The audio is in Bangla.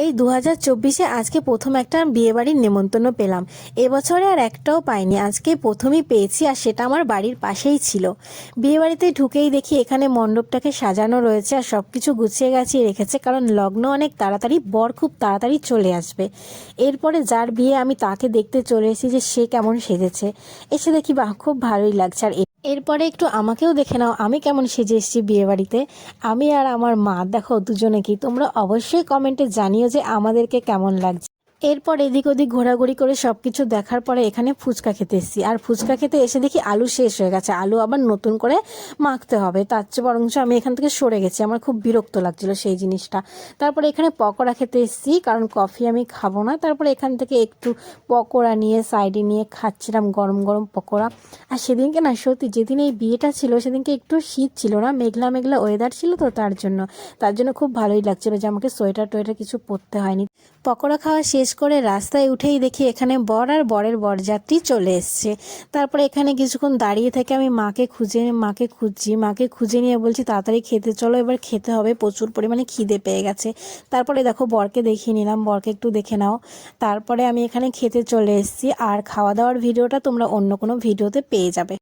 এই 2024-এ আজকে প্রথম একটা বিয়েবাড়ির নেমন্তন্ন পেলাম। এবছরে আর একটাও পাইনি, আজকে প্রথমই পেয়েছি, আর সেটা আমার বাড়ির পাশেই ছিল। বিয়েবাড়িতে ঢুকেই দেখি এখানে মণ্ডপটাকে সাজানো রয়েছে আর সব কিছু গুছিয়ে গাছিয়ে রেখেছে, কারণ লগ্ন অনেক তাড়াতাড়ি, বর খুব তাড়াতাড়ি চলে আসবে। এরপরে যার বিয়ে আমি তাকে দেখতে চলে এসেছি যে সে কেমন সেজেছে। এসে দেখি বাহ, খুব ভালোই লাগছে। আর এরপরে একটু আমাকেও দেখে নাও আমি কেমন সেজে এসেছি বিয়েবাড়িতে। আমি আর আমার মা দেখো দুজনে কি, তোমরা অবশ্যই কমেন্টে জানিও যে আমাদেরকে কেমন লাগছে। এরপর এদিক ওদিক ঘোরাঘুরি করে সব কিছু দেখার পরে এখানে ফুচকা খেতে এসেছি, আর ফুচকা খেতে এসে দেখি আলু শেষ হয়ে গেছে, আলু আবার নতুন করে মাখতে হবে। তার চেয়ে বরঞ্চ আমি এখান থেকে সরে গেছি, আমার খুব বিরক্ত লাগছিল সেই জিনিসটা। তারপরে এখানে পকোড়া খেতে এসেছি, কারণ কফি আমি খাবো না। তারপরে এখান থেকে একটু পকোড়া নিয়ে সাইডে নিয়ে খাচ্ছিলাম গরম গরম পকোড়া। আর সেদিনকে না সত্যি, যেদিন এই বিয়েটা ছিল সেদিনকে একটু শীত ছিল না, মেঘলা মেঘলা ওয়েদার ছিল, তো তার জন্য খুব ভালোই লাগছিল যে আমাকে সোয়েটার টোয়েটার কিছু পরতে হয়নি। পকোড়া খাওয়া শেষ করে রাস্তায় উঠেই দেখি এখানে বর আর বরের বরযাত্রী চলে এসছে। তারপরে এখানে কিছুক্ষণ দাঁড়িয়ে থেকে আমি মাকে খুঁজে নিয়ে বলছি তাড়াতাড়ি খেতে চলো, এবার খেতে হবে, প্রচুর পরিমাণে খিদে পেয়ে গেছে। তারপরে দেখো বরকে দেখিয়ে নিলাম, বরকে একটু দেখে নাও। তারপরে আমি এখানে খেতে চলে এসেছি, আর খাওয়া দাওয়ার ভিডিওটা তোমরা অন্য কোনো ভিডিওতে পেয়ে যাবে।